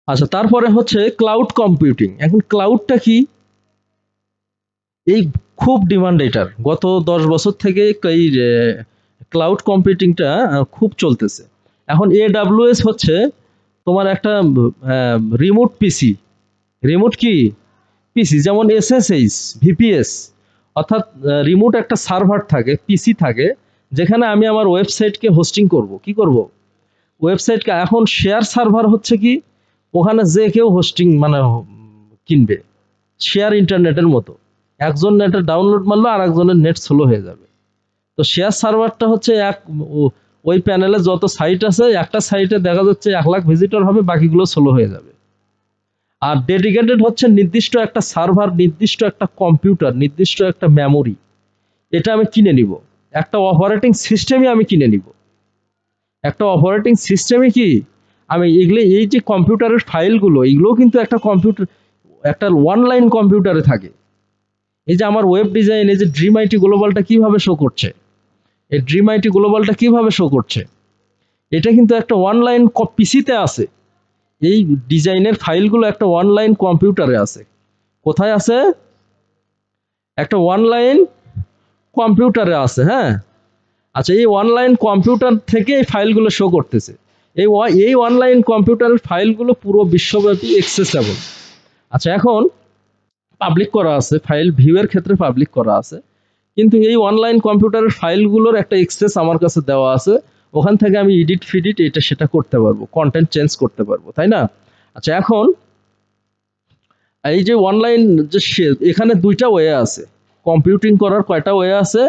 আচ্ছা, তারপরে হচ্ছে ক্লাউড কম্পিউটিং। এখন ক্লাউডটা কি? এই খুব ডিমান্ড এটার। গত ১০ বছর থেকে এই ক্লাউড কম্পিউটিংটা খুব চলতেছে। এখন AWS হচ্ছে তোমার একটা রিমোট পিসি। রিমোট কি? পিসি, যেমন SSH, VPS, অর্থাৎ রিমোট একটা সার্ভার থাকে, পিসি থাকে, যেখানে আমি আমার ওয়েবসাইটকে হোস্টিং করব। কি করব? ওয়েবসাইটকে। এখন শেয়ার সার্ভার হচ্ছে কি? ওখানে যে কেউ হোস্টিং মানে কিনবে, শেয়ার ইন্টারনেটের মতো। একজন নেটে ডাউনলোড মারলো আর একজনের নেট স্লো হয়ে যাবে। তো শেয়ার সার্ভারটা হচ্ছে ওই প্যানেলে যত সাইট আছে, একটা সাইটে দেখা যাচ্ছে 1,00,000 ভিজিটর হবে, বাকিগুলো স্লো হয়ে যাবে। আর ডেডিকেটেড হচ্ছে নির্দিষ্ট একটা সার্ভার, নির্দিষ্ট একটা কম্পিউটার, নির্দিষ্ট একটা মেমোরি। এটা আমি কিনে নিব। একটা অপারেটিং সিস্টেমই আমি কিনে নিব। একটা অপারেটিং সিস্টেমে কি আমি এগুলো, এই যে কম্পিউটারের ফাইলগুলো, এগুলোও কিন্তু একটা কম্পিউটার, একটা অনলাইন কম্পিউটারে থাকে। এই যে আমার ওয়েব ডিজাইন, এই যে ড্রিম আইটি গ্লোবালটা কিভাবে শো করছে, এই ড্রিম আইটি গ্লোবালটা কিভাবে শো করছে, এটা কিন্তু একটা অনলাইন পিসিতে আছে। এই ডিজাইনের ফাইলগুলো একটা অনলাইন কম্পিউটারে আছে। কোথায় আছে? একটা অনলাইন কম্পিউটারে আছে। হ্যাঁ। আচ্ছা, এই অনলাইন কম্পিউটার থেকে এই ফাইলগুলো শো করতেছে। এই অনলাইন কম্পিউটারের ফাইলগুলো পুরো বিশ্বব্যাপী অ্যাক্সেসেবল। আচ্ছা, এখন পাবলিক করা আছে, ফাইল ভিউয়ের ক্ষেত্রে পাবলিক করা আছে, কিন্তু এই অনলাইন কম্পিউটারের ফাইলগুলোর একটা অ্যাক্সেস আমার কাছে দেওয়া আছে। ওখান থেকে আমি এডিট ফিডিট এটা সেটা করতে পারবো, কন্টেন্ট চেঞ্জ করতে পারবো, তাই না? আচ্ছা, এখন এই যে অনলাইন, যে এখানে দুইটা ওয়ে আছে কম্পিউটিং করার। কয়টা ওয়ে আছে?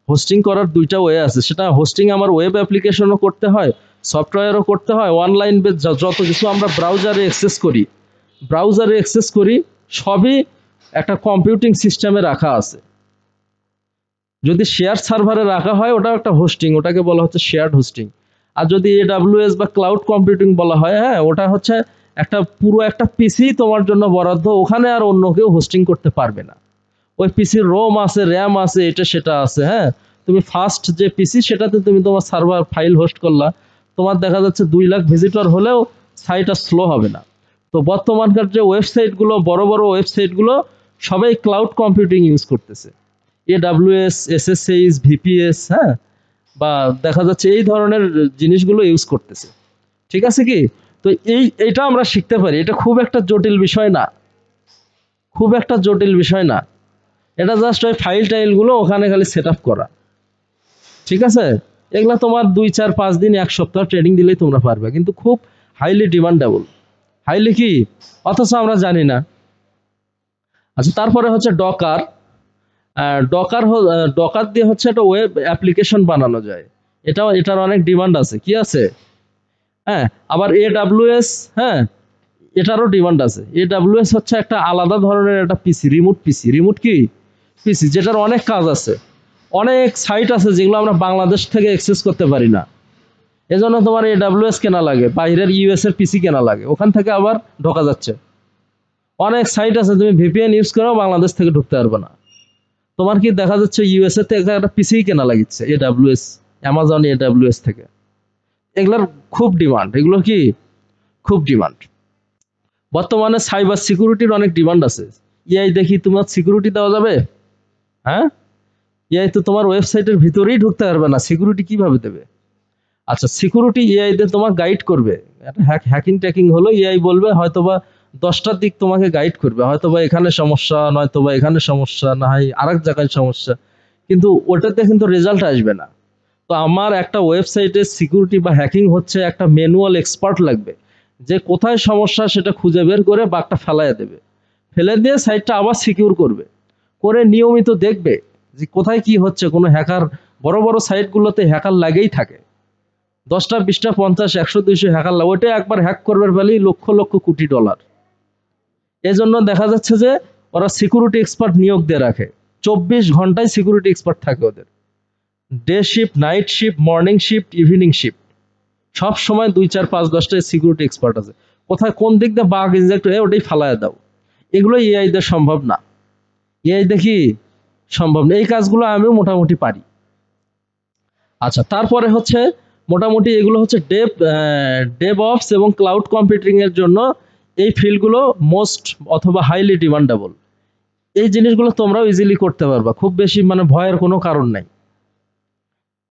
হোস্টিং করার দুইটা ওয়ে আছে। সেটা হোস্টিং আমার ওয়েব অ্যাপ্লিকেশনও করতে হয়, সফটওয়্যারও করতে হয়, অনলাইন যত কিছু আমরা ব্রাউজারে অ্যাক্সেস করি, সবই একটা কম্পিউটিং সিস্টেমে রাখা আছে। যদি শেয়ার সার্ভারে রাখা হয়, ওটা একটা হোস্টিং, ওটাকে বলা হচ্ছে শেয়ার্ড হোস্টিং। আর যদি AWS বা ক্লাউড কম্পিউটিং বলা হয়, হ্যাঁ, ওটা হচ্ছে একটা পুরো একটা পিসি তোমার জন্য বরাদ্দ, ওখানে আর অন্য কেউ হোস্টিং করতে পারবে না। ওই পিসির রোম আছে, র্যাম আছে, এটা সেটা আছে। হ্যাঁ, তুমি ফার্স্ট যে পিসি, সেটাতে তুমি তোমার সার্ভার ফাইল হোস্ট করলা, তোমার দেখা যাচ্ছে 2,00,000 ভিজিটর হলেও সাইট আর স্লো হবে না। তো বর্তমানকার যে ওয়েবসাইটগুলো, বড় বড় ওয়েবসাইটগুলো, সবাই ক্লাউড কম্পিউটিং ইউজ করতেছে। AWS, SSH, VPS, হ্যাঁ, বা দেখা যাচ্ছে এই ধরনের জিনিসগুলো ইউজ করতেছে। ঠিক আছে কি? তো এইটা আমরা শিখতে পারি। এটা খুব একটা জটিল বিষয় না, খুব একটা জটিল বিষয় না। এটা জাস্ট ওই ফাইল টাইলগুলো ওখানে খালি সেট আপ করা। ঠিক আছে? এগুলা তোমার 2, 4, 5 দিন, 1 সপ্তাহ ট্রেনিং দিলেই তোমরা পারবে, কিন্তু খুব হাইলি ডিমান্ডেবল। হাইলি কি? অথচ আমরা জানি না। আচ্ছা, তারপরে হচ্ছে ডকার। ডকার ডকার দিয়ে হচ্ছে একটা ওয়েব অ্যাপ্লিকেশন বানানো যায়। এটার অনেক ডিমান্ড আছে। কি আছে? হ্যাঁ। আবার AWS, হ্যাঁ, এটারও ডিমান্ড আছে। AWS হচ্ছে একটা আলাদা ধরনের একটা পিসি, রিমোট পিসি। রিমোট কি? পিসি, যেটার অনেক কাজ আছে, অনেক সাইট আছে যেগুলো আমরা বাংলাদেশ থেকে অ্যাক্সেস করতে পারি না। এজন্য তোমার AWS কেনা লাগে, বাইরের US এর পিসি কেনা লাগে, ওখান থেকে আবার ঢোকা যাচ্ছে। অনেক সাইট আছে, তুমি VPN ইউজ করো, বাংলাদেশ থেকে ঢুকতে পারবে না। তোমার কি দেখা যাচ্ছে USA থেকে একটা পিসি কেনা লাগিচ্ছে AWS, অ্যামাজন AWS থেকে। এগুলোর খুব ডিমান্ড। এগুলো কি? খুব ডিমান্ড। বর্তমানে সাইবার সিকিউরিটির অনেক ডিমান্ড আছে। AI দেখি তোমার সিকিউরিটি দেওয়া যাবে? হ্যাঁ, AI তো তোমার ওয়েবসাইটের ভিতরেই ঢুকতে পারবে না, সিকিউরিটি কিভাবে দেবে? আচ্ছা, সিকিউরিটি AI দিয়ে তোমার গাইড করবে। একটা হ্যাকিং ট্যাকিং হলো, AI বলবে হয়তোবা 10টার দিক তোমাকে গাইড করবে, হয়তোবা এখানে সমস্যা, নয়তোবা এখানে সমস্যা, না হয় আরেক জায়গায় সমস্যা, কিন্তু ওটাতে কিন্তু রেজাল্ট আসবে না। তো আমার একটা ওয়েবসাইটে সিকিউরিটি বা হ্যাকিং হচ্ছে একটা ম্যানুয়াল এক্সপার্ট লাগবে, যে কোথায় সমস্যা সেটা খুঁজে বের করে বাগটা ফেলাইয়া দেবে, ফেলে দিয়ে সাইটটা আবার সিকিউর করবে, করে নিয়মিত দেখবে যে কোথায় কি হচ্ছে। কোনো হ্যাকার, বড় বড় সাইটগুলোতে হ্যাকার লাগেই থাকে, 10টা 20টা 50 100 200 হ্যাকার লাগে, ওইটা একবার হ্যাক করবার ফেলেই লক্ষ লক্ষ কোটি ডলার। এজন্য দেখা যাচ্ছে যে ওরা সিকিউরিটি এক্সপার্ট নিয়োগ দিয়ে রাখে, 24 ঘন্টায় সিকিউরিটি এক্সপার্ট থাকে ওদের। Day shift, night shift, morning shift, evening shift, সব সময় 2, 4, 5, 10টা সিকিউরিটি এক্সপার্ট আছে। কোথায় কোন দিক দিয়ে বাগ ইনজেক্ট হয়ে ওটাই ফালায় দাও। এগুলো AI দিয়ে সম্ভব না। AI দেখি সম্ভব না। এই কাজগুলো আমিও মোটামুটি পারি। আচ্ছা, তারপরে হচ্ছে মোটামুটি এগুলো হচ্ছে ডেভঅপস এবং ক্লাউড কম্পিউটিং এর জন্য এই ফিল্ডগুলো মোস্ট অথবা হাইলি ডিমান্ডেবল। এই জিনিসগুলো তোমরাও ইজিলি করতে পারবা, খুব বেশি মানে ভয়ের কোনো কারণ নাই।